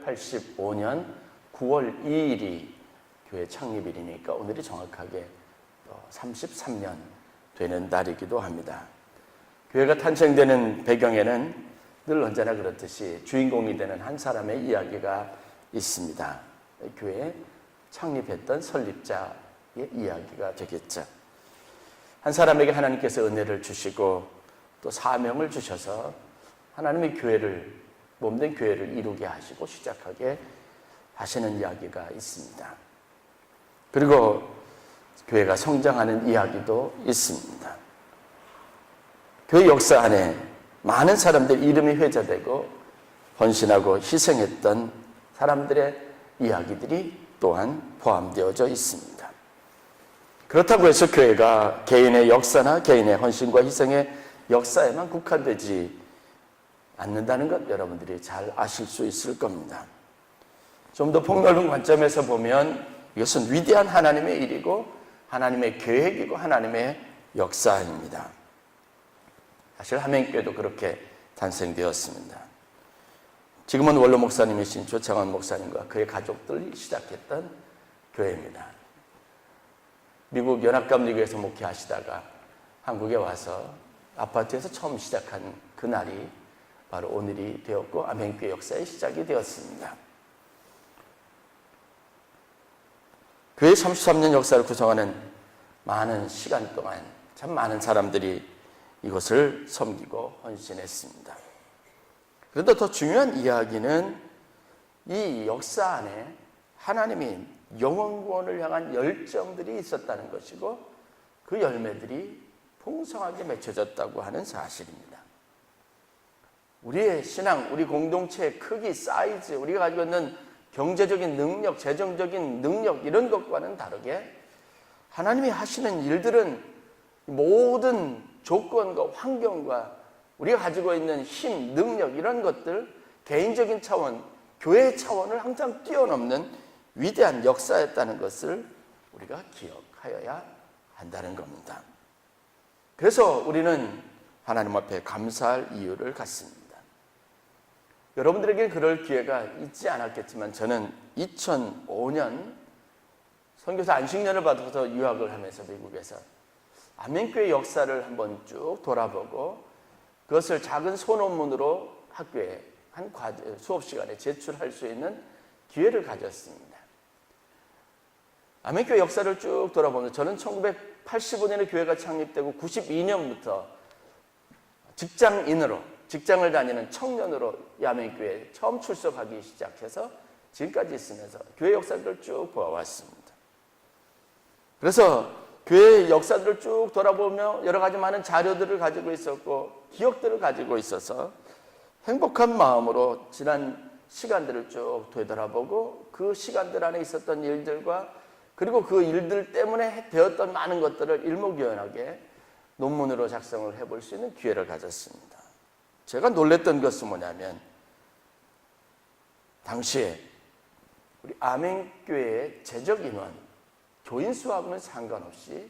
1985년 9월 2일이 교회 창립일이니까 오늘이 정확하게 33년 되는 날이기도 합니다. 교회가 탄생되는 배경에는 늘 언제나 그렇듯이 주인공이 되는 한 사람의 이야기가 있습니다. 교회 창립했던 설립자의 이야기가 되겠죠. 한 사람에게 하나님께서 은혜를 주시고 또 사명을 주셔서 하나님의 교회를, 몸된 교회를 이루게 하시고 시작하게 하시는 이야기가 있습니다. 그리고 교회가 성장하는 이야기도 있습니다. 교회 역사 안에 많은 사람들 이름이 회자되고 헌신하고 희생했던 사람들의 이야기들이 또한 포함되어져 있습니다. 그렇다고 해서 교회가 개인의 역사나 개인의 헌신과 희생의 역사에만 국한되지 않는다는 것 여러분들이 잘 아실 수 있을 겁니다. 좀 더 폭넓은 관점에서 보면 이것은 위대한 하나님의 일이고 하나님의 계획이고 하나님의 역사입니다. 사실 하명교회도 그렇게 탄생되었습니다. 지금은 원로 목사님이신 조창원 목사님과 그의 가족들이 시작했던 교회입니다. 미국 연합감리교에서 목회하시다가 한국에 와서 아파트에서 처음 시작한 그날이 바로 오늘이 되었고 아멘교회 역사의 시작이 되었습니다. 교회 33년 역사를 구성하는 많은 시간 동안 참 많은 사람들이 이것을 섬기고 헌신했습니다. 그런데 더 중요한 이야기는 이 역사 안에 하나님이 영원구원을 향한 열정들이 있었다는 것이고 그 열매들이 풍성하게 맺혀졌다고 하는 사실입니다. 우리의 신앙, 우리 공동체의 크기, 사이즈, 우리가 가지고 있는 경제적인 능력, 재정적인 능력 이런 것과는 다르게 하나님이 하시는 일들은 모든 조건과 환경과 우리가 가지고 있는 힘, 능력 이런 것들, 개인적인 차원, 교회의 차원을 항상 뛰어넘는 위대한 역사였다는 것을 우리가 기억하여야 한다는 겁니다. 그래서 우리는 하나님 앞에 감사할 이유를 갖습니다. 여러분들에게 그럴 기회가 있지 않았겠지만 저는 2005년 선교사 안식년을 받아서 유학을 하면서 미국에서 아멘교회 역사를 한번 쭉 돌아보고 그것을 작은 소논문으로 학교에 한 수업 시간에 제출할 수 있는 기회를 가졌습니다. 아멘교회 역사를 쭉 돌아보면서 저는 1985년에 교회가 창립되고 92년부터 직장을 다니는 청년으로 이 아멘교회에 처음 출석하기 시작해서 지금까지 있으면서 교회 역사들을 쭉 보아왔습니다. 그래서 교회의 역사들을 쭉 돌아보며 여러 가지 많은 자료들을 가지고 있었고 기억들을 가지고 있어서 행복한 마음으로 지난 시간들을 쭉 되돌아보고 그 시간들 안에 있었던 일들과 그리고 그 일들 때문에 되었던 많은 것들을 일목요연하게 논문으로 작성을 해볼 수 있는 기회를 가졌습니다. 제가 놀랬던 것은 뭐냐면 당시에 우리 아멘교회의 재적 인원, 교인 수하고는 상관없이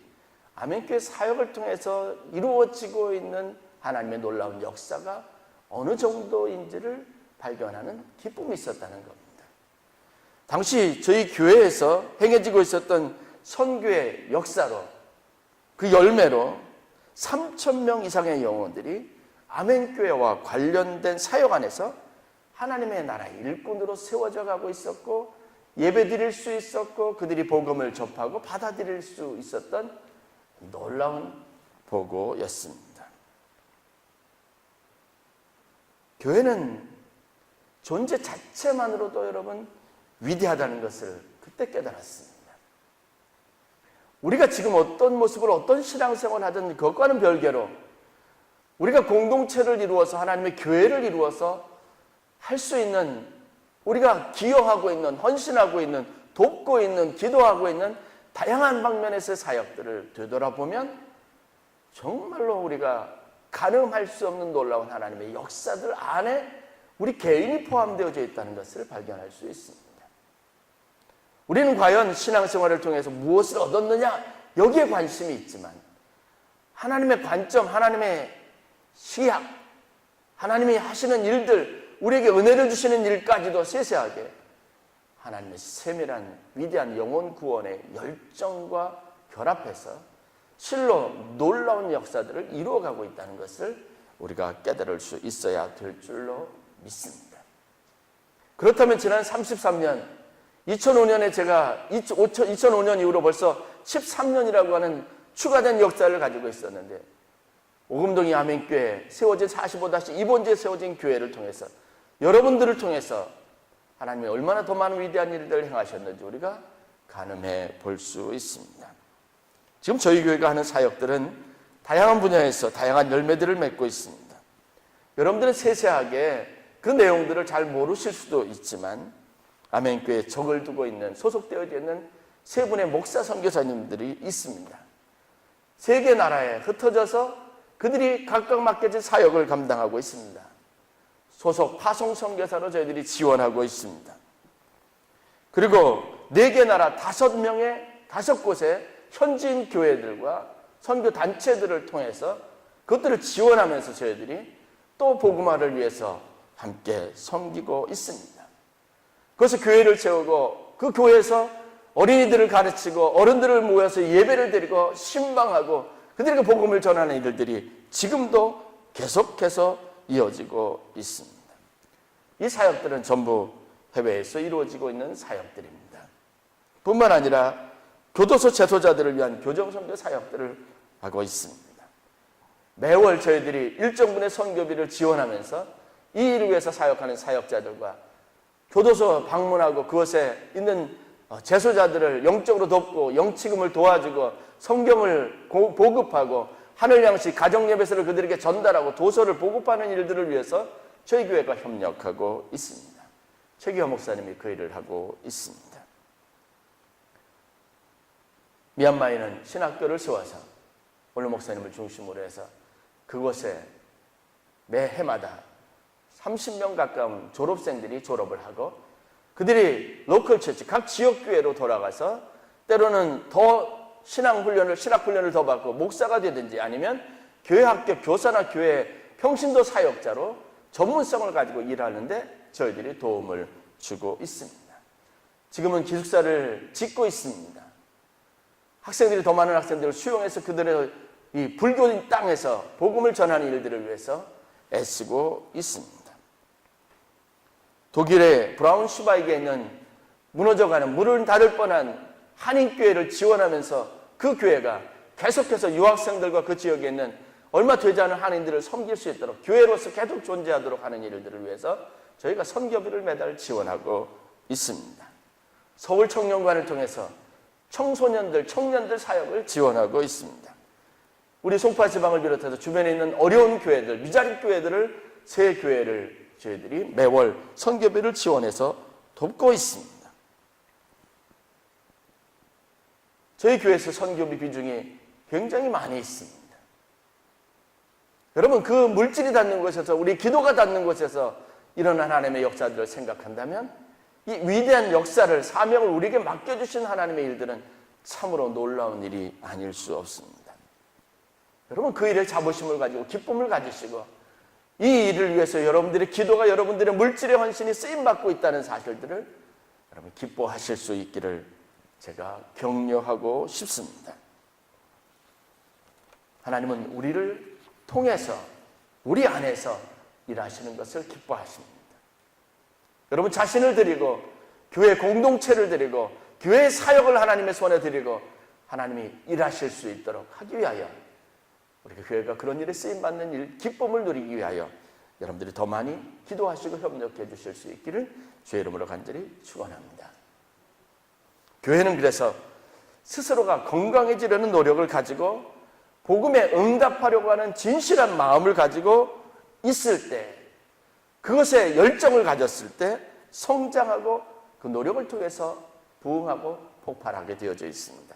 아멘교회 사역을 통해서 이루어지고 있는 하나님의 놀라운 역사가 어느 정도인지를 발견하는 기쁨이 있었다는 겁니다. 당시 저희 교회에서 행해지고 있었던 선교의 역사로 그 열매로 3,000명 이상의 영혼들이 아멘교회와 관련된 사역 안에서 하나님의 나라의 일꾼으로 세워져 가고 있었고 예배 드릴 수 있었고 그들이 복음을 접하고 받아들일 수 있었던 놀라운 보고였습니다. 교회는 존재 자체만으로도 여러분 위대하다는 것을 그때 깨달았습니다. 우리가 지금 어떤 모습으로 어떤 신앙생활을 하든 그것과는 별개로 우리가 공동체를 이루어서 하나님의 교회를 이루어서 할 수 있는 우리가 기여하고 있는, 헌신하고 있는, 돕고 있는, 기도하고 있는 다양한 방면에서의 사역들을 되돌아보면 정말로 우리가 가늠할 수 없는 놀라운 하나님의 역사들 안에 우리 개인이 포함되어져 있다는 것을 발견할 수 있습니다. 우리는 과연 신앙생활을 통해서 무엇을 얻었느냐 여기에 관심이 있지만 하나님의 관점, 하나님의 시약, 하나님이 하시는 일들 우리에게 은혜를 주시는 일까지도 세세하게 하나님의 세밀한 위대한 영혼 구원의 열정과 결합해서 실로 놀라운 역사들을 이루어가고 있다는 것을 우리가 깨달을 수 있어야 될 줄로 믿습니다. 그렇다면 지난 33년, 2005년에 제가 2005년 이후로 벌써 13년이라고 하는 추가된 역사를 가지고 있었는데, 오금동이 아멘교회 세워진 45-2번지에 세워진 교회를 통해서 여러분들을 통해서 하나님이 얼마나 더 많은 위대한 일들을 행하셨는지 우리가 가늠해 볼 수 있습니다. 지금 저희 교회가 하는 사역들은 다양한 분야에서 다양한 열매들을 맺고 있습니다. 여러분들은 세세하게 그 내용들을 잘 모르실 수도 있지만 아멘교회에 적을 두고 있는, 소속되어 있는 세 분의 목사 선교사님들이 있습니다. 세계 나라에 흩어져서 그들이 각각 맡겨진 사역을 감당하고 있습니다. 소속 파송 선교사로 저희들이 지원하고 있습니다. 그리고 4개 나라 5곳의 현지인 교회들과 선교 단체들을 통해서 그것들을 지원하면서 저희들이 또 복음화를 위해서 함께 섬기고 있습니다. 그래서 교회를 세우고 그 교회에서 어린이들을 가르치고 어른들을 모여서 예배를 드리고 신방하고 그들에게 복음을 전하는 일들이 지금도 계속해서 이어지고 있습니다. 이 사역들은 전부 해외에서 이루어지고 있는 사역들입니다. 뿐만 아니라 교도소 재소자들을 위한 교정선교 사역들을 하고 있습니다. 매월 저희들이 일정분의 선교비를 지원하면서 이 일을 위해서 사역하는 사역자들과 교도소 방문하고 그곳에 있는 재소자들을 영적으로 돕고 영치금을 도와주고 성경을 보급하고 하늘양식 가정예배서를 그들에게 전달하고 도서를 보급하는 일들을 위해서 저희 교회가 협력하고 있습니다. 최기화 목사님이 그 일을 하고 있습니다. 미얀마에는 신학교를 세워서 오늘 목사님을 중심으로 해서 그곳에 매 해마다 30명 가까운 졸업생들이 졸업을 하고 그들이 로컬 처치, 각 지역교회로 돌아가서 때로는 더 신학훈련을 더 받고 목사가 되든지 아니면 교회 합격 교사나 교회 평신도 사역자로 전문성을 가지고 일하는데 저희들이 도움을 주고 있습니다. 지금은 기숙사를 짓고 있습니다. 학생들이 더 많은 학생들을 수용해서 그들의 이 불교인 땅에서 복음을 전하는 일들을 위해서 애쓰고 있습니다. 독일의 브라운슈바이크에 있는 무너져가는 물을 닳을 뻔한 한인교회를 지원하면서 그 교회가 계속해서 유학생들과 그 지역에 있는 얼마 되지 않은 한인들을 섬길 수 있도록 교회로서 계속 존재하도록 하는 일들을 위해서 저희가 선교비를 매달 지원하고 있습니다. 서울 청년관을 통해서 청소년들, 청년들 사역을 지원하고 있습니다. 우리 송파 지방을 비롯해서 주변에 있는 어려운 교회들, 미자립 교회들을 새 교회를 저희들이 매월 선교비를 지원해서 돕고 있습니다. 저희 교회에서 선교비 비중이 굉장히 많이 있습니다. 여러분, 그 물질이 닿는 곳에서, 우리 기도가 닿는 곳에서 일어난 하나님의 역사들을 생각한다면 이 위대한 역사를, 사명을 우리에게 맡겨주신 하나님의 일들은 참으로 놀라운 일이 아닐 수 없습니다. 여러분, 그 일에 자부심을 가지고 기쁨을 가지시고 이 일을 위해서 여러분들의 기도가, 여러분들의 물질의 헌신이 쓰임받고 있다는 사실들을 여러분 기뻐하실 수 있기를 제가 격려하고 싶습니다. 하나님은 우리를 통해서, 우리 안에서 일하시는 것을 기뻐하십니다. 여러분 자신을 드리고 교회 공동체를 드리고 교회의 사역을 하나님의 손에 드리고 하나님이 일하실 수 있도록 하기 위하여, 우리가 교회가 그런 일에 쓰임받는 일, 기쁨을 누리기 위하여 여러분들이 더 많이 기도하시고 협력해 주실 수 있기를 주의 이름으로 간절히 축원합니다. 교회는 그래서 스스로가 건강해지려는 노력을 가지고 복음에 응답하려고 하는 진실한 마음을 가지고 있을 때, 그것에 열정을 가졌을 때 성장하고 그 노력을 통해서 부흥하고 폭발하게 되어져 있습니다.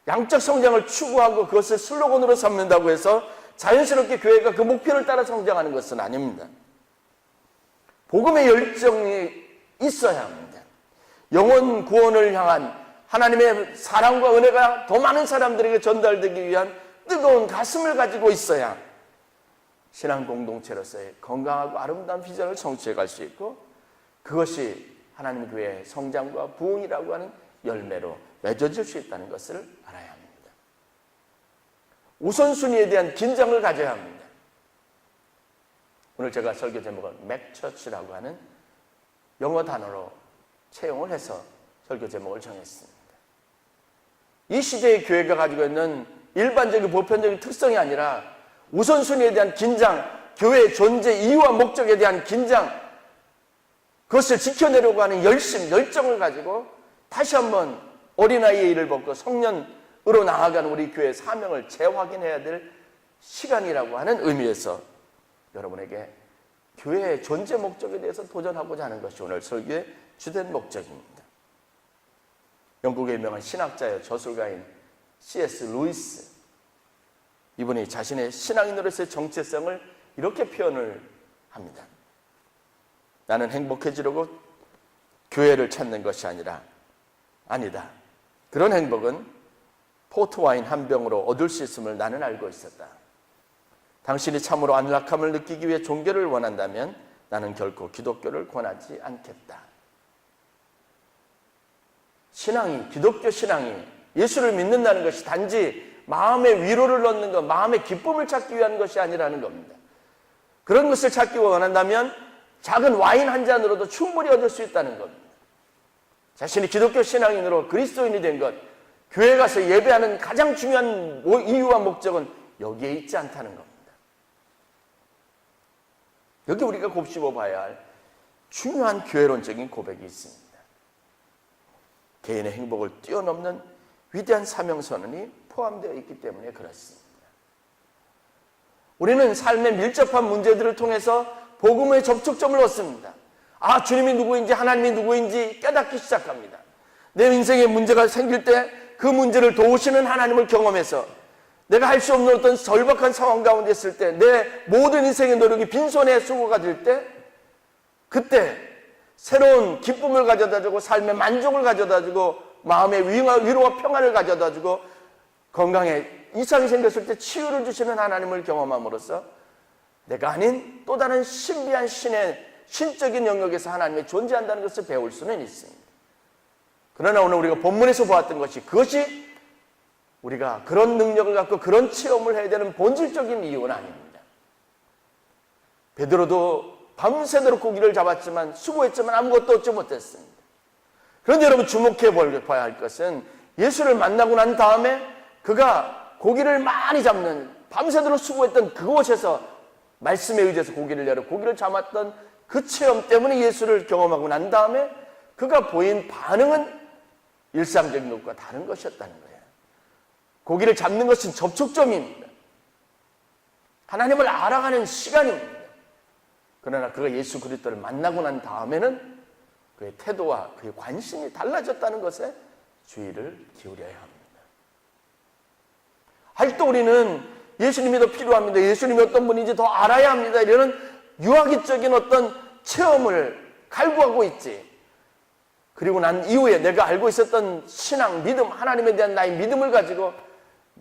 양적 성장을 추구하고 그것을 슬로건으로 삼는다고 해서 자연스럽게 교회가 그 목표를 따라 성장하는 것은 아닙니다. 복음의 열정이 있어야 합니다. 영혼 구원을 향한 하나님의 사랑과 은혜가 더 많은 사람들에게 전달되기 위한 뜨거운 가슴을 가지고 있어야 신앙 공동체로서의 건강하고 아름다운 비전을 성취해 갈 수 있고, 그것이 하나님 교회의 성장과 부흥이라고 하는 열매로 맺어질 수 있다는 것을 알아야 합니다. 우선순위에 대한 긴장을 가져야 합니다. 오늘 제가 설교 제목을 맥처치라고 하는 영어 단어로 채용을 해서 설교 제목을 정했습니다. 이 시대의 교회가 가지고 있는 일반적인 보편적인 특성이 아니라 우선순위에 대한 긴장, 교회의 존재 이유와 목적에 대한 긴장, 그것을 지켜내려고 하는 열심, 열정을 가지고 다시 한번 어린아이의 일을 벗고 성년으로 나아가는 우리 교회의 사명을 재확인해야 될 시간이라고 하는 의미에서 여러분에게 교회의 존재 목적에 대해서 도전하고자 하는 것이 오늘 설교의 주된 목적입니다. 영국의 유명한 신학자여 저술가인 C.S. 루이스, 이분이 자신의 신앙인으로서의 정체성을 이렇게 표현을 합니다. 나는 행복해지려고 교회를 찾는 것이 아니다. 그런 행복은 포트와인 한 병으로 얻을 수 있음을 나는 알고 있었다. 당신이 참으로 안락함을 느끼기 위해 종교를 원한다면 나는 결코 기독교를 권하지 않겠다. 신앙이, 기독교 신앙이, 예수를 믿는다는 것이 단지 마음의 위로를 얻는 것, 마음의 기쁨을 찾기 위한 것이 아니라는 겁니다. 그런 것을 찾기 원한다면 작은 와인 한 잔으로도 충분히 얻을 수 있다는 겁니다. 자신이 기독교 신앙인으로 그리스도인이 된 것, 교회 가서 예배하는 가장 중요한 이유와 목적은 여기에 있지 않다는 겁니다. 여기 우리가 곱씹어 봐야 할 중요한 교회론적인 고백이 있습니다. 개인의 행복을 뛰어넘는 위대한 사명선언이 포함되어 있기 때문에 그렇습니다. 우리는 삶의 밀접한 문제들을 통해서 복음의 접촉점을 얻습니다. 아, 주님이 누구인지 하나님이 누구인지 깨닫기 시작합니다. 내 인생에 문제가 생길 때 그 문제를 도우시는 하나님을 경험해서 내가 할 수 없는 어떤 절박한 상황 가운데 있을 때, 내 모든 인생의 노력이 빈손에 수고가 될 때, 그때 새로운 기쁨을 가져다주고 삶의 만족을 가져다주고 마음의 위로와 평안을 가져다주고 건강에 이상이 생겼을 때 치유를 주시는 하나님을 경험함으로써 내가 아닌 또 다른 신비한 신적인 영역에서 하나님이 존재한다는 것을 배울 수는 있습니다. 그러나 오늘 우리가 본문에서 보았던 것이, 그것이 우리가 그런 능력을 갖고 그런 체험을 해야 되는 본질적인 이유는 아닙니다. 베드로도 밤새도록 고기를 잡았지만 수고했지만 아무것도 얻지 못했습니다. 그런데 여러분 주목해 봐야 할 것은 예수를 만나고 난 다음에 그가 고기를 많이 잡는, 밤새도록 수고했던 그곳에서 말씀에 의지해서 고기를 내려 고기를 잡았던 그 체험 때문에 예수를 경험하고 난 다음에 그가 보인 반응은 일상적인 것과 다른 것이었다는 거예요. 고기를 잡는 것은 접촉점입니다. 하나님을 알아가는 시간입니다. 그러나 그가 예수 그리스도를 만나고 난 다음에는 그의 태도와 그의 관심이 달라졌다는 것에 주의를 기울여야 합니다. 아직도 우리는 예수님이 더 필요합니다. 예수님이 어떤 분인지 더 알아야 합니다. 이런 유아기적인 어떤 체험을 갈구하고 있지. 그리고 난 이후에 내가 알고 있었던 신앙, 믿음, 하나님에 대한 나의 믿음을 가지고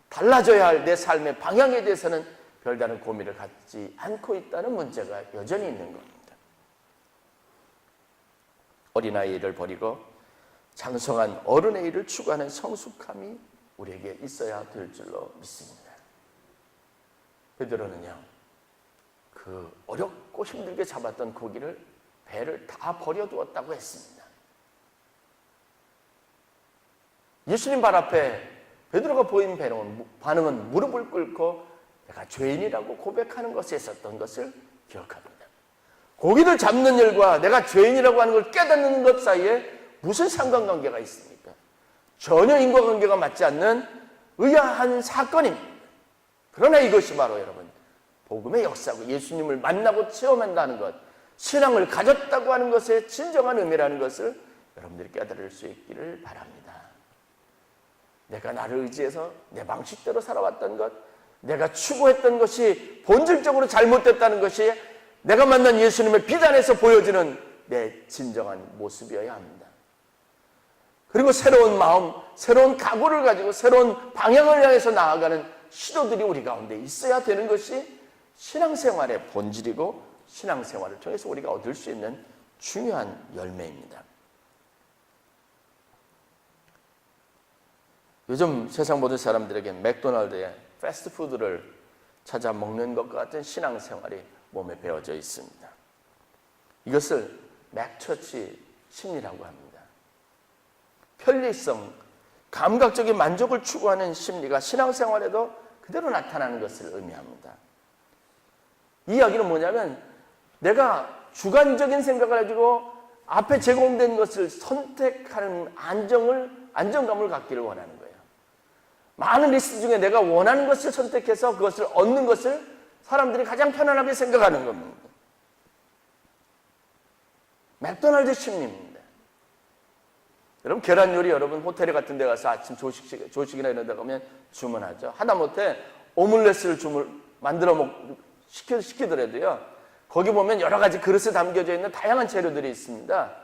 달라져야 할 내 삶의 방향에 대해서는 별다른 고민을 갖지 않고 있다는 문제가 여전히 있는 겁니다. 어린아이의 일을 버리고 장성한 어른의 일을 추구하는 성숙함이 우리에게 있어야 될 줄로 믿습니다. 베드로는요, 그 어렵고 힘들게 잡았던 고기를, 배를 다 버려두었다고 했습니다. 예수님 발 앞에 베드로가 보인 반응은 무릎을 꿇고 내가 죄인이라고 고백하는 것에 있었던 것을 기억합니다. 고기를 잡는 일과 내가 죄인이라고 하는 걸 깨닫는 것 사이에 무슨 상관관계가 있습니까? 전혀 인과관계가 맞지 않는 의아한 사건입니다. 그러나 이것이 바로 여러분 복음의 역사고 예수님을 만나고 체험한다는 것, 신앙을 가졌다고 하는 것의 진정한 의미라는 것을 여러분들이 깨달을 수 있기를 바랍니다. 내가 나를 의지해서 내 방식대로 살아왔던 것, 내가 추구했던 것이 본질적으로 잘못됐다는 것이 내가 만난 예수님의 비단에서 보여지는 내 진정한 모습이어야 합니다. 그리고 새로운 마음, 새로운 각오를 가지고 새로운 방향을 향해서 나아가는 시도들이 우리 가운데 있어야 되는 것이 신앙생활의 본질이고 신앙생활을 통해서 우리가 얻을 수 있는 중요한 열매입니다. 요즘 세상 모든 사람들에게 맥도날드의 패스트푸드를 찾아 먹는 것과 같은 신앙생활이 몸에 배어져 있습니다. 이것을 맥처치 심리라고 합니다. 편리성, 감각적인 만족을 추구하는 심리가 신앙생활에도 그대로 나타나는 것을 의미합니다. 이 이야기는 뭐냐면 내가 주관적인 생각을 가지고 앞에 제공된 것을 선택하는 안정감을 갖기를 원하는 거예요. 많은 리스트 중에 내가 원하는 것을 선택해서 그것을 얻는 것을 사람들이 가장 편안하게 생각하는 겁니다. 맥도날드 심리입니다. 여러분 계란 요리 여러분 호텔 같은 데 가서 아침 조식이나 이런 데 가면 주문하죠. 하다못해 오믈렛을 시키더라도요. 거기 보면 여러 가지 그릇에 담겨져 있는 다양한 재료들이 있습니다.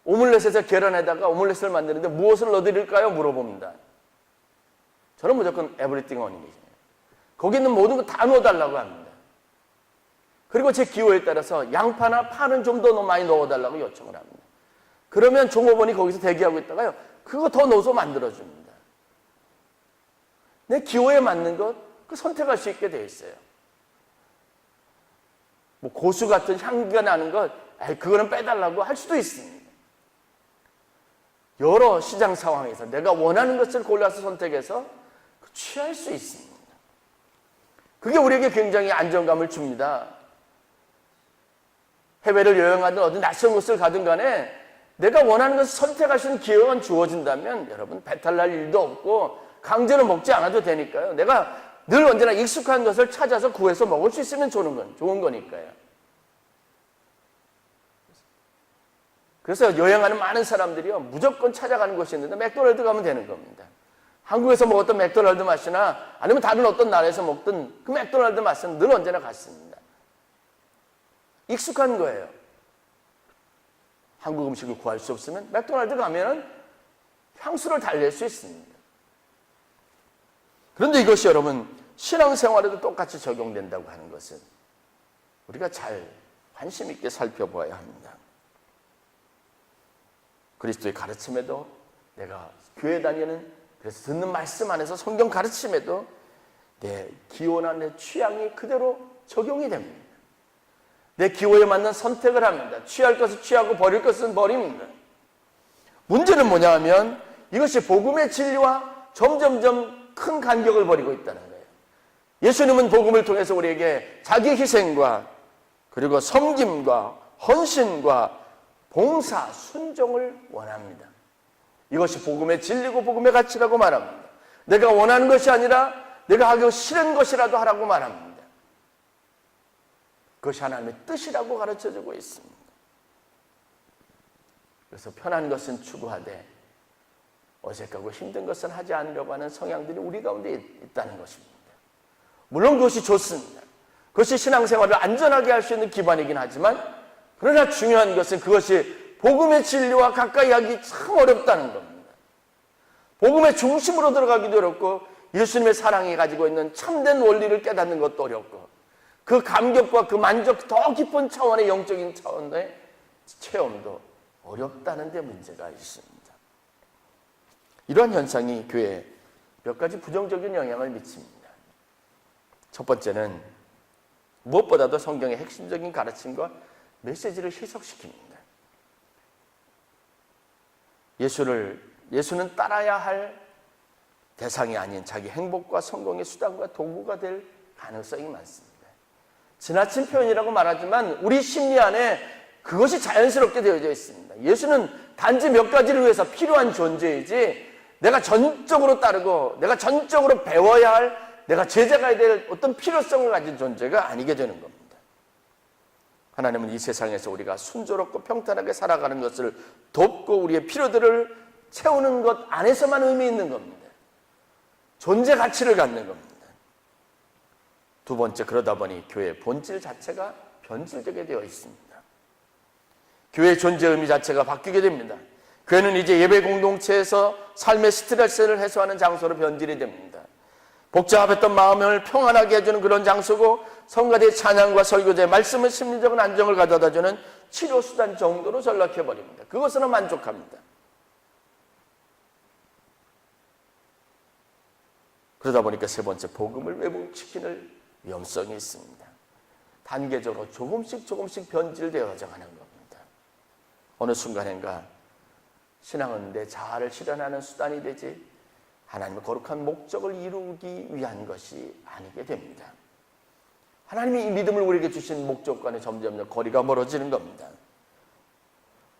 오믈렛에서 계란에다가 오믈렛을 만드는데 무엇을 넣어드릴까요? 물어봅니다. 저는 무조건 에브리띵 on이잖아요. 거기 있는 모든 거 다 넣어달라고 합니다. 그리고 제 기호에 따라서 양파나 파는 좀 더 많이 넣어달라고 요청을 합니다. 그러면 종업원이 거기서 대기하고 있다가요. 그거 더 넣어서 만들어줍니다. 내 기호에 맞는 것 선택할 수 있게 되어 있어요. 뭐 고수 같은 향기가 나는 것 그거는 빼달라고 할 수도 있습니다. 여러 시장 상황에서 내가 원하는 것을 골라서 선택해서 취할 수 있습니다. 그게 우리에게 굉장히 안정감을 줍니다. 해외를 여행하든 어디 낯선 곳을 가든 간에 내가 원하는 것을 선택할 수 있는 기회가 주어진다면 여러분 배탈 날 일도 없고 강제로 먹지 않아도 되니까요. 내가 늘 언제나 익숙한 것을 찾아서 구해서 먹을 수 있으면 좋은 거니까요. 그래서 여행하는 많은 사람들이요. 무조건 찾아가는 곳이 있는데 맥도날드 가면 되는 겁니다. 한국에서 먹었던 맥도날드 맛이나 아니면 다른 어떤 나라에서 먹던 그 맥도날드 맛은 늘 언제나 같습니다. 익숙한 거예요. 한국 음식을 구할 수 없으면 맥도날드 가면 향수를 달랠 수 있습니다. 그런데 이것이 여러분 신앙생활에도 똑같이 적용된다고 하는 것은 우리가 잘 관심 있게 살펴보아야 합니다. 그리스도의 가르침에도 내가 교회 다니는 그래서 듣는 말씀 안에서 성경 가르침에도 내 기호나 내 취향이 그대로 적용이 됩니다. 내 기호에 맞는 선택을 합니다. 취할 것을 취하고 버릴 것은 버립니다. 문제는 뭐냐 하면 이것이 복음의 진리와 점점점 큰 간격을 벌이고 있다는 거예요. 예수님은 복음을 통해서 우리에게 자기 희생과 그리고 섬김과 헌신과 봉사, 순종을 원합니다. 이것이 복음의 진리고 복음의 가치라고 말합니다. 내가 원하는 것이 아니라 내가 하기 싫은 것이라도 하라고 말합니다. 그것이 하나님의 뜻이라고 가르쳐주고 있습니다. 그래서 편한 것은 추구하되 어색하고 힘든 것은 하지 않으려고 하는 성향들이 우리 가운데 있다는 것입니다. 물론 그것이 좋습니다. 그것이 신앙생활을 안전하게 할 수 있는 기반이긴 하지만 그러나 중요한 것은 그것이 복음의 진리와 가까이 하기 참 어렵다는 겁니다. 복음의 중심으로 들어가기도 어렵고 예수님의 사랑이 가지고 있는 참된 원리를 깨닫는 것도 어렵고 그 감격과 그 만족 더 깊은 차원의 영적인 차원의 체험도 어렵다는 데 문제가 있습니다. 이러한 현상이 교회에 몇 가지 부정적인 영향을 미칩니다. 첫 번째는 무엇보다도 성경의 핵심적인 가르침과 메시지를 희석시킵니다. 예수는 따라야 할 대상이 아닌 자기 행복과 성공의 수단과 도구가 될 가능성이 많습니다. 지나친 표현이라고 말하지만 우리 심리 안에 그것이 자연스럽게 되어져 있습니다. 예수는 단지 몇 가지를 위해서 필요한 존재이지 내가 전적으로 따르고 내가 전적으로 배워야 할 내가 제자가 될 어떤 필요성을 가진 존재가 아니게 되는 겁니다. 하나님은 이 세상에서 우리가 순조롭고 평탄하게 살아가는 것을 돕고 우리의 필요들을 채우는 것 안에서만 의미 있는 겁니다. 존재 가치를 갖는 겁니다. 두 번째, 그러다 보니 교회의 본질 자체가 변질되게 되어 있습니다. 교회의 존재 의미 자체가 바뀌게 됩니다. 교회는 이제 예배 공동체에서 삶의 스트레스를 해소하는 장소로 변질이 됩니다. 복잡했던 마음을 평안하게 해주는 그런 장소고, 성가대 찬양과 설교제, 말씀은 심리적인 안정을 가져다주는 치료수단 정도로 전락해버립니다. 그것으로 만족합니다. 그러다 보니까 세 번째, 복음을 왜곡시키는 위험성이 있습니다. 단계적으로 조금씩 변질되어져 가는 겁니다. 어느 순간인가 신앙은 내 자아를 실현하는 수단이 되지 하나님의 거룩한 목적을 이루기 위한 것이 아니게 됩니다. 하나님이 이 믿음을 우리에게 주신 목적과는 점점 거리가 멀어지는 겁니다.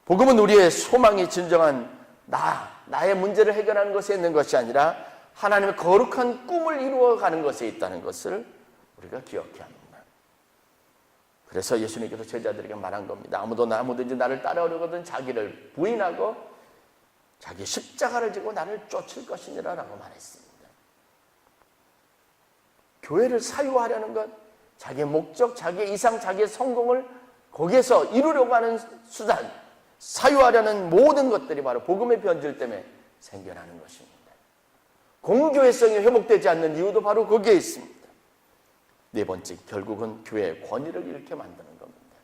복음은 우리의 소망이 진정한 나의 문제를 해결하는 것에 있는 것이 아니라 하나님의 거룩한 꿈을 이루어가는 것에 있다는 것을 우리가 기억해야 합니다. 그래서 예수님께서 제자들에게 말한 겁니다. 아무든지 나를 따라오려거든 자기를 부인하고 자기 십자가를 지고 나를 쫓을 것이니라 라고 말했습니다. 교회를 사유하려는 것, 자기의 목적, 자기의 이상, 자기의 성공을 거기에서 이루려고 하는 수단, 사유하려는 모든 것들이 바로 복음의 변질 때문에 생겨나는 것입니다. 공교회성이 회복되지 않는 이유도 바로 거기에 있습니다. 네 번째, 결국은 교회의 권위를 잃게 만드는 겁니다.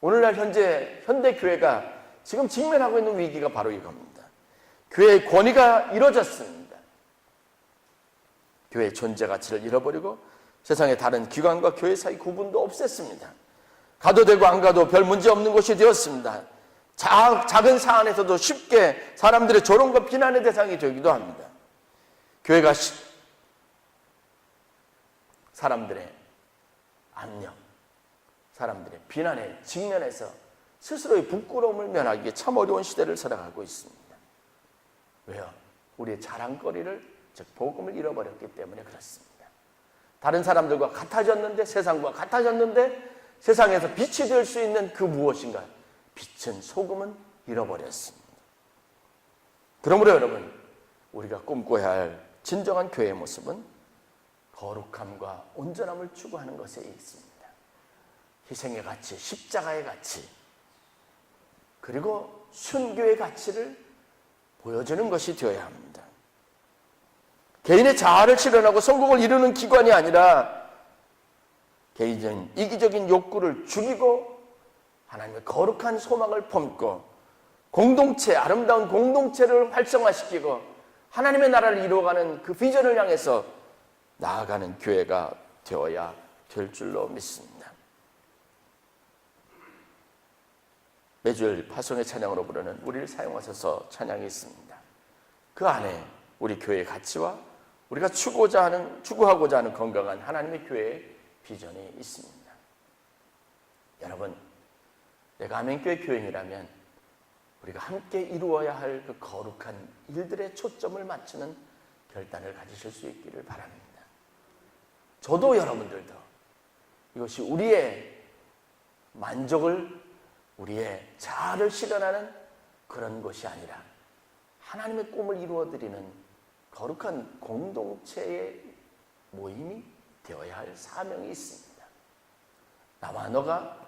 오늘날 현대 교회가 지금 직면하고 있는 위기가 바로 이겁니다. 교회의 권위가 잃어졌습니다. 교회의 존재 가치를 잃어버리고 세상의 다른 기관과 교회 사이 구분도 없앴습니다. 가도 되고 안 가도 별 문제 없는 곳이 되었습니다. 작은 사안에서도 쉽게 사람들의 조롱과 비난의 대상이 되기도 합니다. 교회가 사람들의 압력, 사람들의 비난에 직면해서 스스로의 부끄러움을 면하기에 참 어려운 시대를 살아가고 있습니다. 왜요? 우리의 자랑거리를, 즉 복음을 잃어버렸기 때문에 그렇습니다. 다른 사람들과 같아졌는데, 세상과 같아졌는데 세상에서 빛이 될 수 있는 그 무엇인가, 빛은 소금은 잃어버렸습니다. 그러므로 여러분, 우리가 꿈꿔야 할 진정한 교회의 모습은 거룩함과 온전함을 추구하는 것에 있습니다. 희생의 가치, 십자가의 가치, 그리고 순교의 가치를 보여주는 것이 되어야 합니다. 개인의 자아를 실현하고 성공을 이루는 기관이 아니라 개인적인 이기적인 욕구를 죽이고 하나님의 거룩한 소망을 품고 공동체, 아름다운 공동체를 활성화시키고 하나님의 나라를 이루어가는 그 비전을 향해서 나아가는 교회가 되어야 될 줄로 믿습니다. 매주일 파송의 찬양으로 부르는 우리를 사용하셔서 찬양이 있습니다. 그 안에 우리 교회의 가치와 우리가 추구하고자 하는 건강한 하나님의 교회의 비전이 있습니다. 여러분, 내가 아멘교회 교인이라면 우리가 함께 이루어야 할 그 거룩한 일들에 초점을 맞추는 결단을 가지실 수 있기를 바랍니다. 저도 여러분들도 이것이 우리의 만족을, 우리의 자아를 실현하는 그런 것이 아니라 하나님의 꿈을 이루어드리는 거룩한 공동체의 모임이 되어야 할 사명이 있습니다. 나와 너가,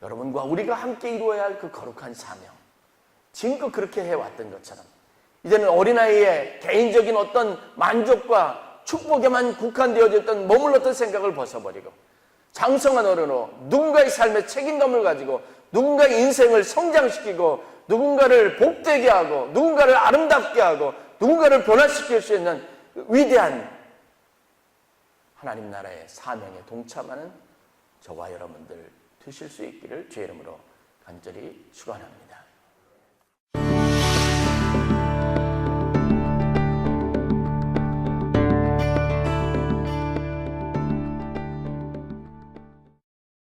여러분과 우리가 함께 이루어야 할 그 거룩한 사명, 지금껏 그렇게 해왔던 것처럼 이제는 어린아이의 개인적인 어떤 만족과 축복에만 국한되어졌던 머물렀던 생각을 벗어버리고 장성한 어른으로 누군가의 삶에 책임감을 가지고 누군가의 인생을 성장시키고 누군가를 복되게 하고 누군가를 아름답게 하고 누군가를 변화시킬 수 있는 위대한 하나님 나라의 사명에 동참하는 저와 여러분들 되실 수 있기를 주의 이름으로 간절히 축원합니다.